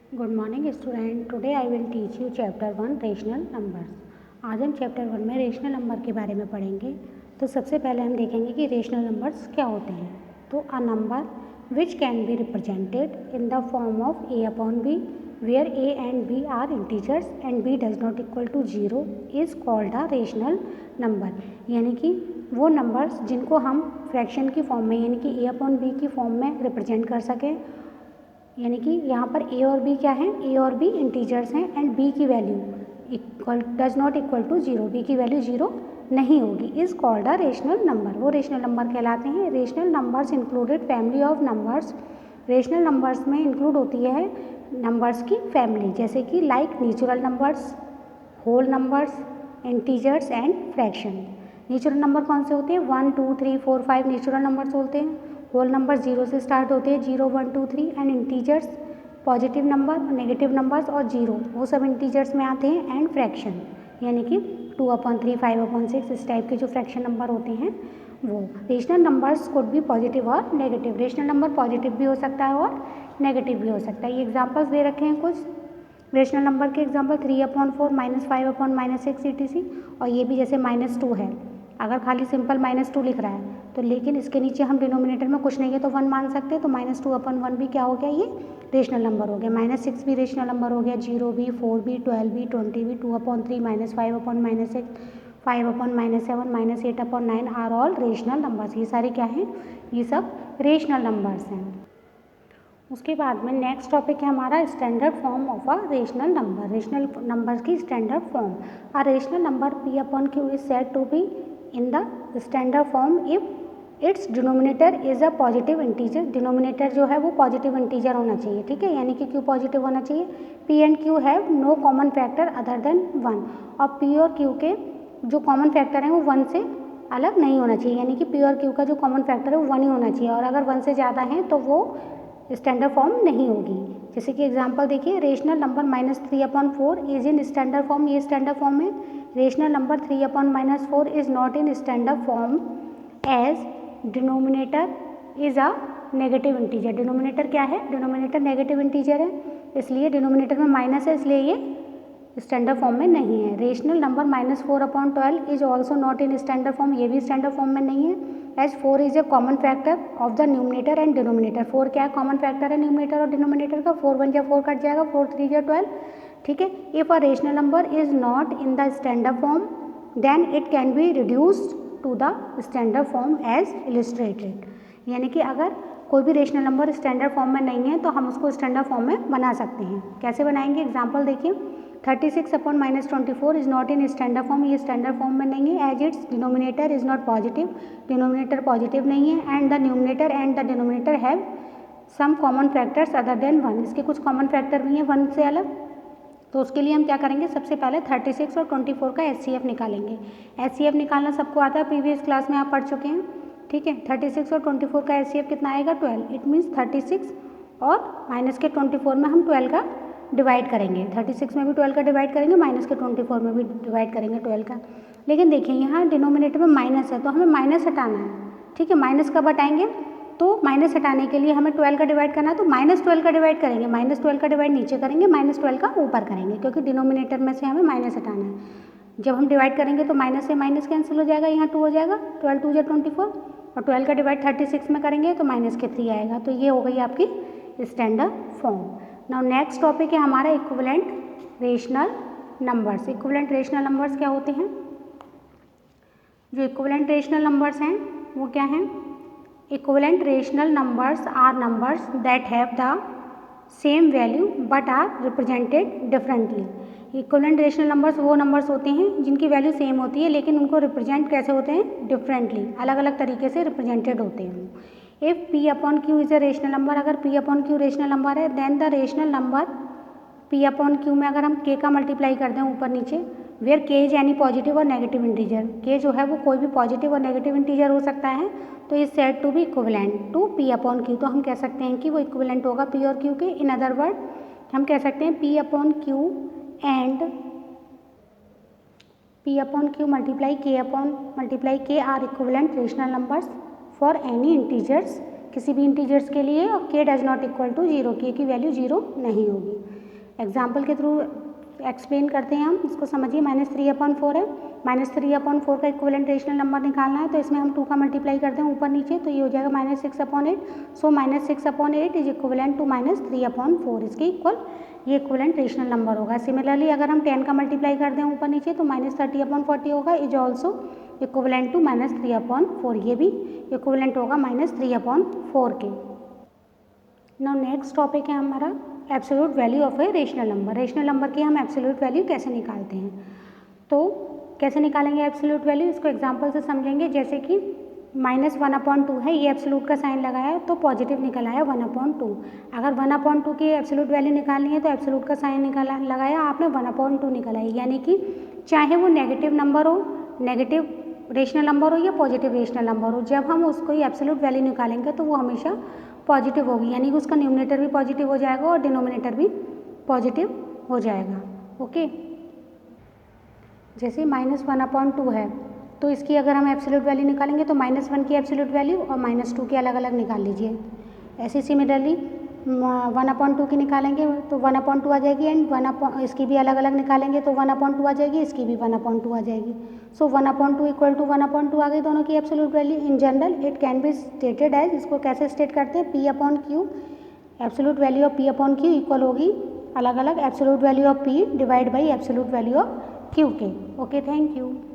Good morning student. Today I will teach you chapter 1 rational numbers. आज हम chapter 1 में rational number के बारे में पढ़ेंगे। तो सबसे पहले हम देखेंगे कि रेशनल नंबर्स क्या होते हैं। तो a number which can be represented in the form of a upon b where a and b are integers and b does not equal to 0 is called a rational number. यानी कि वो numbers जिनको हम fraction की form में यानी कि a upon b की फॉर्म में रिप्रेजेंट कर सकें। यानी कि यहाँ पर a और b क्या है, a और b इंटीजर्स हैं एंड b की value equal does not equal to 0, b की वैल्यू 0 नहीं होगी, is called a rational number. वो रेशनल नंबर कहलाते हैं। Rational numbers included family of numbers. Rational numbers में इंक्लूड होती है नंबर्स की फैमिली, जैसे कि like natural numbers, whole numbers, integers and fraction. Natural number कौन से होते हैं? 1 2 3 4 5 नेचुरल नंबर्स होते हैं। होल नंबर 0 से स्टार्ट होते हैं, 0 1 2 3 and integers positive number, negative numbers और 0 वो सब इंटीजर्स में आते हैं। एंड फ्रैक्शन यानी कि 2/3 5/6 इस टाइप के जो फ्रैक्शन नंबर होते हैं वो। रेशनल नंबर्स कुड भी पॉजिटिव और नेगेटिव। रेशनल नंबर पॉजिटिव भी हो सकता है और नेगेटिव भी हो सकता है। ये एग्जाम्पल्स दे रखे हैं कुछ रेशनल नंबर के एग्जाम्पल, 3/4 -5/6 etc। और ये भी जैसे -2 है, अगर खाली सिंपल -2 लिख रहा है तो लेकिन इसके नीचे हम डिनोमिनेटर में कुछ नहीं है तो 1 मान सकते हैं, तो -2/1 भी क्या हो गया, ये रेशनल नंबर हो गया। -6 भी रेशनल नंबर हो गया, 0 भी, 4 भी, 12 भी, 20 भी, 2/3 -5/6 5/7 -8/9 आर ऑल रेशनल नंबर्स। ये सारे क्या हैं, ये सब रेशनल नंबर्स हैं। उसके बाद में नेक्स्ट टॉपिक है हमारा standard form of a rational number. Rational number की standard form. A rational number p/q is said to be in the standard form if its denominator is a positive integer. Denominator जो है वो positive integer होना चाहिए, ठीक है, यानी कि q पॉजिटिव होना चाहिए। p and q have no common factor other than 1, और p और q के जो कॉमन फैक्टर हैं वो 1 से अलग नहीं होना चाहिए, यानी कि p और q का जो कॉमन फैक्टर है वो 1 ही होना चाहिए, और अगर 1 से ज़्यादा है तो वो स्टैंडर्ड फॉर्म नहीं होगी। जैसे कि एग्जांपल देखिए, rational number -3/4 is in standard form, ये स्टैंडर्ड फॉर्म है। Rational number 3/-4 is not in standard form as denominator is a negative integer. Denominator क्या है, डिनोमिनेटर नेगेटिव इंटीजर है, इसलिए डिनोमिनेटर में माइनस है, इसलिए ये स्टैंडर्ड फॉर्म में नहीं है। Rational number -4/12 is also not in standard form, ये भी स्टैंडर्ड फॉर्म में नहीं है, as 4 is a common factor of the numerator and denominator. 4 क्या है, कॉमन फैक्टर है न्यूमिनेटर और डिनोमिनेटर का। 4 1 4 कट जाएगा, 4 3 12, ठीक है। If a rational number is not in the standard form then it can be reduced to the standard form as illustrated. यानी कि अगर कोई भी रेशनल नंबर स्टैंडर्ड फॉर्म में नहीं है तो हम उसको स्टैंडर्ड फॉर्म में बना सकते हैं। कैसे बनाएंगे, एग्जाम्पल देखिए, 36/-24 is not in standard form, ये स्टैंडर्ड फॉर्म में नहीं है, as its denominator is not positive, denominator positive नहीं है, and the numerator and the denominator have some common factors other than 1, इसके कुछ कॉमन फैक्टर भी हैं 1 से अलग। तो उसके लिए हम क्या करेंगे, सबसे पहले 36 और 24 का HCF निकालेंगे। HCF निकालना सबको आता है, प्रीवियस क्लास में आप पढ़ चुके हैं, ठीक है। 36 और 24 का HCF कितना आएगा, 12। इट मीन्स 36 और माइनस के 24 में हम 12 का डिवाइड करेंगे। 36 में भी 12 का डिवाइड करेंगे, माइनस के 24 में भी डिवाइड करेंगे 12 का। लेकिन देखिए यहाँ डिनोमिनेटर में माइनस है तो हमें माइनस हटाना है, ठीक है। माइनस कब हटाएंगे, तो माइनस हटाने के लिए हमें 12 का डिवाइड करना है, तो -12 का डिवाइड करेंगे, -12 का डिवाइड नीचे करेंगे, -12 का ऊपर करेंगे, क्योंकि डिनोमिनेटर में से हमें माइनस हटाना है। जब हम डिवाइड करेंगे तो माइनस से माइनस कैंसिल हो जाएगा, यहाँ 2 हो जाएगा, 12 2 24, और 12 का डिवाइड 36 में करेंगे तो माइनस के 3 आएगा। तो ये हो गई आपकी standard form. Now next topic है हमारा equivalent rational numbers. Equivalent rational numbers क्या होते हैं, जो इक्विवेलेंट रेशनल नंबर्स हैं वो क्या हैं, equivalent rational numbers are numbers that have the same value but are represented differently. Equivalent rational numbers वो नंबर्स होते हैं जिनकी वैल्यू सेम होती है लेकिन उनको रिप्रेजेंट कैसे होते हैं, डिफरेंटली, अलग अलग तरीके से रिप्रेजेंटेड होते हैं। If p/q is a rational number, अगर p/q रेशनल नंबर है then the rational number p/q में अगर हम k का मल्टीप्लाई कर दें ऊपर नीचे, where k is any positive और नेगेटिव इंटीजर, k जो है वो कोई भी पॉजिटिव और नेगेटिव इंटीजर हो सकता है, तो is said to be equivalent to p/q। तो हम कह सकते हैं कि वो इक्विवेलेंट होगा p और q के। इन अदर वर्ड हम कह सकते हैं p/q and p/q multiply k are equivalent rational numbers for any integers, किसी भी इंटीजर्स के लिए, और k does not equal to 0, k की वैल्यू 0 नहीं होगी। एग्जाम्पल के थ्रू एक्सप्लेन करते हैं हम, इसको समझिए। -3/4 है, -3/4 का इक्विवेलेंट रेशनल नंबर निकालना है, तो इसमें हम 2 का मल्टीप्लाई करते हैं ऊपर नीचे, तो ये हो जाएगा -6/8। सो -6/8 इज इक्विवेलेंट टू -3/4, इसके इक्वल ये इक्विवेलेंट रेशनल नंबर होगा। सिमिलरली अगर हम 10 का मल्टीप्लाई कर दें ऊपर नीचे, तो -30/40 होगा, इज ऑल्सो इक्विवेलेंट टू -3/4, ये भी इक्विवेलेंट होगा -3/4 के। नाउ नेक्स्ट टॉपिक है हमारा absolute value of a rational number. Rational number की हम एब्सोल्यूट वैल्यू कैसे निकालते हैं, तो कैसे निकालेंगे एब्सोल्यूट वैल्यू, इसको एग्जांपल से समझेंगे। जैसे कि -1/2 है, ये एब्सोल्यूट का साइन लगाया है तो पॉजिटिव निकल आया 1/2। अगर 1/2 की एब्सोल्यूट वैल्यू निकालनी है तो एब्सोल्यूट का साइन लगाया आपने, 1/2 निकल आई, यानी कि चाहे वो नेगेटिव नंबर हो, नेगेटिव रेशनल नंबर हो या पॉजिटिव रेशनल नंबर हो, जब हम उसको एब्सोल्यूट वैल्यू निकालेंगे तो वो हमेशा पॉजिटिव होगी, यानी कि उसका न्यूमरेटर भी पॉजिटिव हो जाएगा और डिनोमिनेटर भी पॉजिटिव हो जाएगा। ओके, जैसे -1/2 है, तो इसकी अगर हम एब्सोल्यूट वैल्यू निकालेंगे तो -1 की एब्सोल्यूट वैल्यू और -2 की अलग अलग निकाल लीजिए। ऐसे सिमिलरली 1/2 की निकालेंगे तो 1/2 आ जाएगी, एंड इसकी भी अलग अलग निकालेंगे तो 1/2 आ जाएगी, इसकी भी 1/2 आ जाएगी। सो 1/2 इक्वल टू 1/2 आ गई दोनों की absolute value. In general it can be stated as, इसको कैसे स्टेट करते हैं, P/Q, absolute value of P/Q equal होगी अलग अलग absolute value of P divide by absolute value of Q के। Okay, thank you.